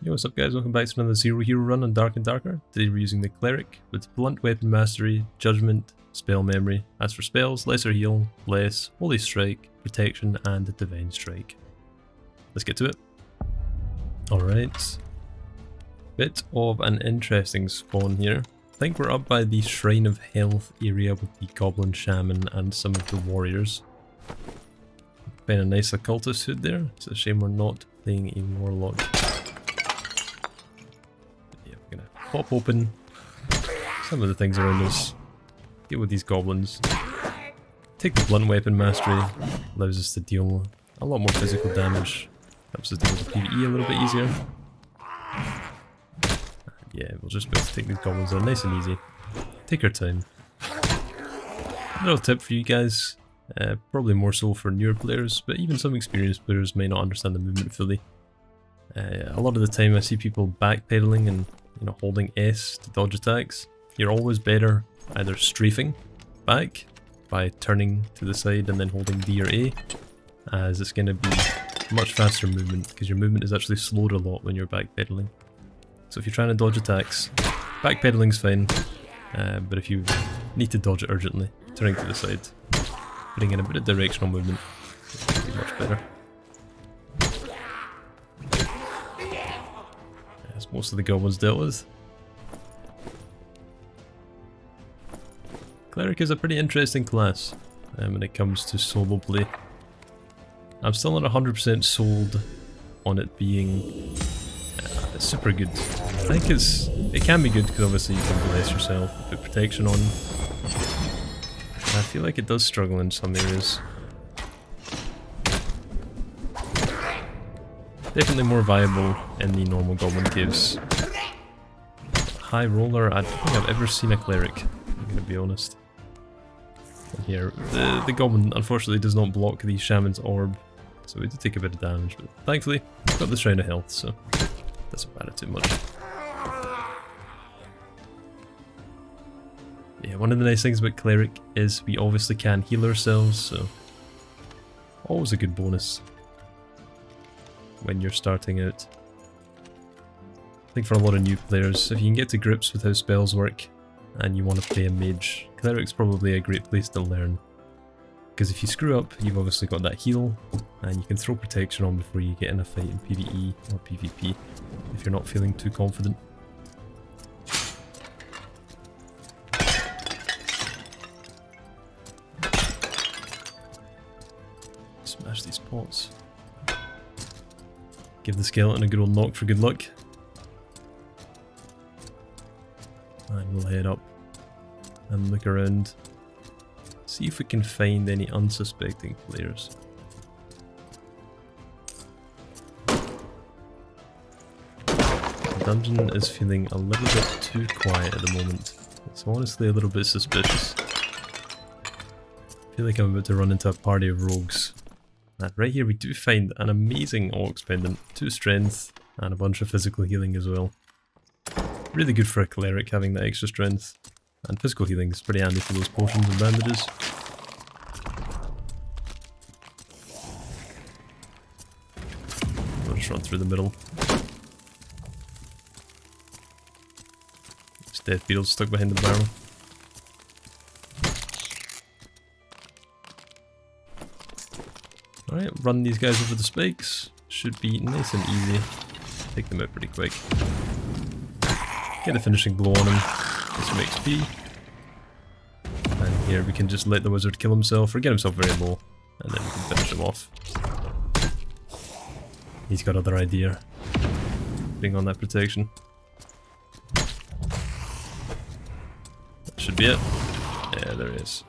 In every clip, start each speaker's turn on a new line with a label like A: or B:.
A: Yo, what's up guys, welcome back to another Zero Hero run on Dark and Darker. Today we're using the Cleric with Blunt Weapon Mastery, Judgment, Spell Memory. As for spells, Lesser Heal, Bless, Holy Strike, Protection and Divine Strike. Let's get to it. Alright. Bit of an interesting spawn here. I think we're up by the Shrine of Health area with the Goblin Shaman and some of the warriors. Been a nice occultist hood there. It's a shame we're not playing a warlock. Gonna pop open some of the things around us, deal with these goblins, take the blunt weapon mastery, allows us to deal a lot more physical damage, helps us deal with the PvE a little bit easier. Yeah, we'll just be able to take these goblins on nice and easy, take our time. A little tip for you guys, probably more so for newer players, but even some experienced players may not understand the movement fully. A lot of the time I see people backpedaling and holding S to dodge attacks. You're always better either strafing back by turning to the side and then holding D or A, as it's going to be much faster movement because your movement is actually slowed a lot when you're backpedaling. So if you're trying to dodge attacks, backpedaling's fine, but if you need to dodge it urgently, turning to the side, putting in a bit of directional movement will be much better. Most of the goblins dealt with. Cleric is a pretty interesting class when it comes to solo play. I'm still not 100% sold on it being super good. I think it can be good because obviously you can bless yourself, put protection on. I feel like it does struggle in some areas. Definitely more viable in the normal Goblin Caves. High roller, I don't think I've ever seen a Cleric, I'm gonna be honest. And here, the Goblin unfortunately does not block the Shaman's orb, so we do take a bit of damage, but thankfully, we've got the Shrine of Health, so doesn't matter too much. Yeah, one of the nice things about Cleric is we obviously can heal ourselves, so always a good bonus when you're starting out. I think for a lot of new players, if you can get to grips with how spells work and you want to play a mage, Cleric's probably a great place to learn. Because if you screw up, you've obviously got that heal, and you can throw protection on before you get in a fight in PvE or PvP, if you're not feeling too confident. Smash these pots. Give the skeleton a good old knock for good luck. And we'll head up and look around. See if we can find any unsuspecting players. The dungeon is feeling a little bit too quiet at the moment. It's honestly a little bit suspicious. I feel like I'm about to run into a party of rogues. And right here we do find an amazing Ox Pendant, 2 strength and a bunch of physical healing as well. Really good for a Cleric having that extra strength, and physical healing is pretty handy for those potions and bandages. I'll just run through the middle. This death beetle's stuck behind the barrel. Alright, run these guys over the spikes. Should be nice and easy. Take them out pretty quick. Get a finishing blow on him. Get some XP. And here we can just let the wizard kill himself or get himself very low. And then we can finish him off. He's got other idea. Putting on that protection. That should be it. Yeah, there he is.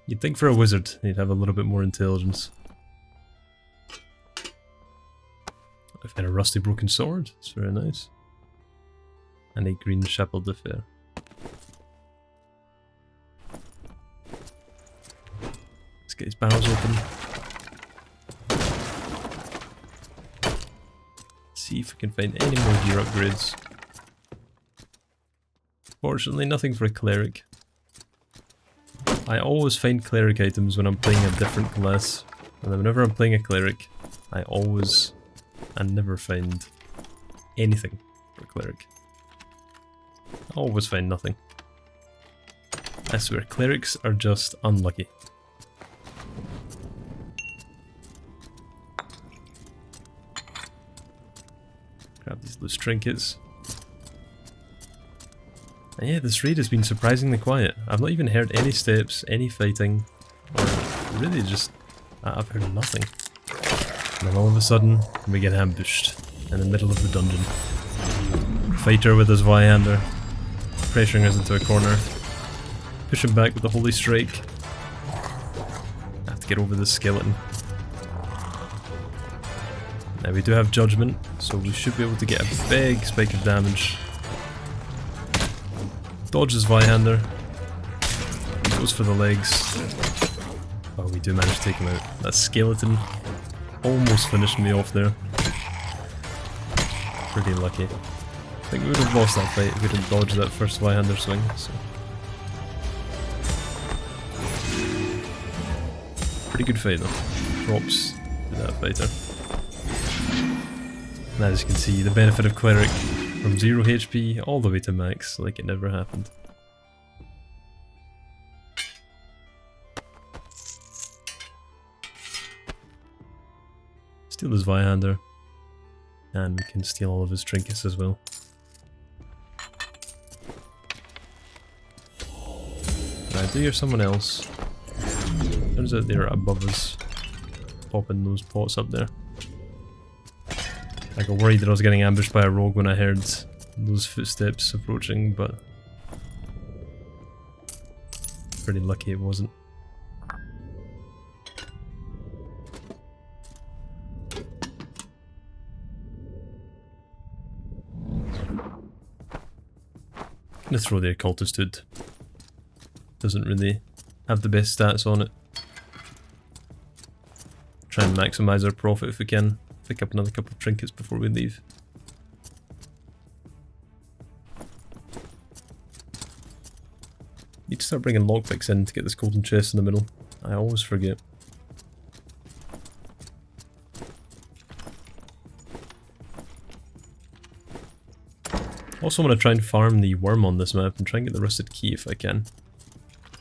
A: You'd think for a wizard, he'd have a little bit more intelligence. I found a rusty broken sword, it's very nice. And a green chapeau de fer. Let's get his barrels open. See if we can find any more gear upgrades. Fortunately, nothing for a Cleric. I always find Cleric items when I'm playing a different class, and then whenever I'm playing a Cleric, I always and never find anything for Cleric. I always find nothing. I swear, Clerics are just unlucky. Grab these loose trinkets. And yeah, this raid has been surprisingly quiet. I've not even heard any steps, any fighting, or really just... I've heard nothing. And then all of a sudden, we get ambushed in the middle of the dungeon. Fighter with his Vyander, pressuring us into a corner. Push him back with the Holy Strike. I have to get over this skeleton. Now we do have Judgment, so we should be able to get a big spike of damage. Dodges Vyander. Goes for the legs. Oh, we do manage to take him out. That skeleton almost finished me off there. Pretty lucky. I think we would have lost that fight if we didn't dodge that first Vyander swing. So. Pretty good fight though. Props to that fighter. And as you can see, the benefit of Cleric from 0 HP all the way to max, like it never happened. Steal his Vyander, and we can steal all of his trinkets as well. Now, do hear someone else. Turns out they're above us, popping those pots up there. I got worried that I was getting ambushed by a rogue when I heard those footsteps approaching, but pretty lucky it wasn't. I'm gonna throw the occultist hood. Doesn't really have the best stats on it. Try and maximise our profit if we can. Pick up another couple of trinkets before we leave. Need to start bringing lockpicks in to get this golden chest in the middle. I always forget. Also want to try and farm the worm on this map and try and get the rusted key if I can.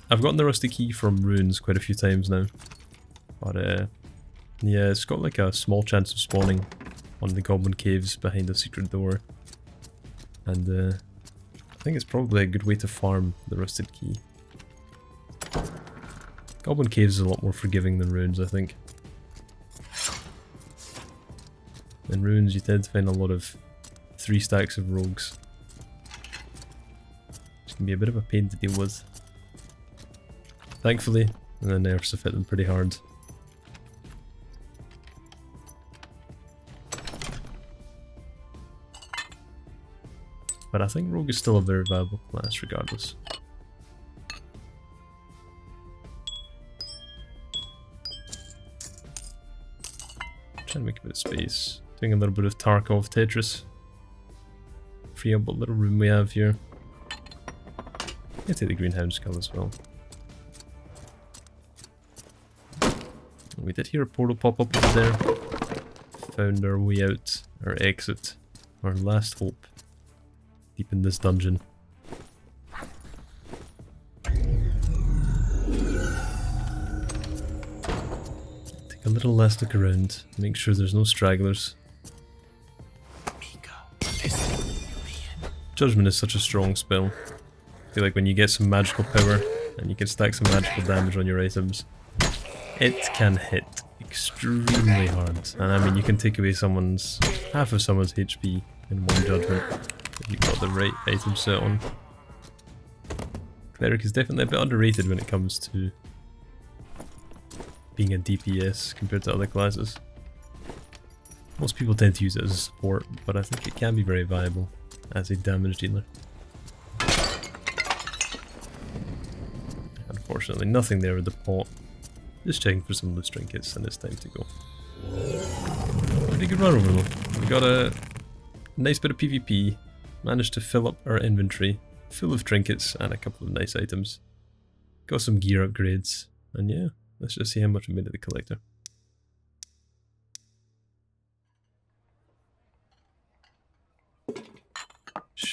A: I've gotten the rusty key from runes quite a few times now. But yeah, it's got like a small chance of spawning on the Goblin Caves behind a secret door. And I think it's probably a good way to farm the rusted key. Goblin Caves is a lot more forgiving than runes, I think. In runes you tend to find a lot of 3 stacks of rogues. Which can be a bit of a pain to deal with. Thankfully, the nerfs have hit them pretty hard. But I think rogue is still a very viable class regardless. Trying to make a bit of space. Doing a little bit of Tarkov Tetris. Free up what little room we have here. I'll take the Greenhound Skull as well. We did hear a portal pop up over there. Found our way out, our exit, our last hope. Deep in this dungeon. Take a little last look around, make sure there's no stragglers. Judgment is such a strong spell. I feel like when you get some magical power and you can stack some magical damage on your items, it can hit extremely hard. And I mean, you can take away half of someone's HP in one judgment. If you've got the right item set on. Cleric is definitely a bit underrated when it comes to being a DPS compared to other classes. Most people tend to use it as a support, but I think it can be very viable as a damage dealer. Unfortunately, nothing there with the pot. Just checking for some loose trinkets and it's time to go. Pretty good run over though. We got a nice bit of PvP. Managed to fill up our inventory, full of trinkets and a couple of nice items. Got some gear upgrades, and yeah, let's just see how much we made of the collector.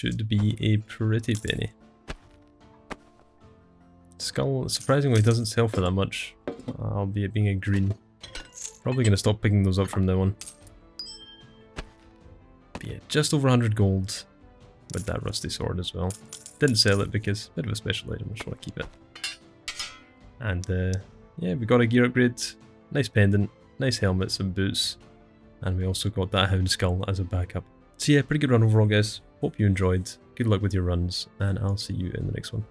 A: should be a pretty penny. Skull, surprisingly, doesn't sell for that much, albeit being a green. Probably going to stop picking those up from now on. But yeah, just over 100 gold with that rusty sword as well. Didn't sell it because bit of a special item, I just want to keep it. And yeah, we got a gear upgrade, nice pendant, nice helmet, some boots, and we also got that hound skull as a backup. So yeah, pretty good run overall guys, hope you enjoyed, good luck with your runs, and I'll see you in the next one.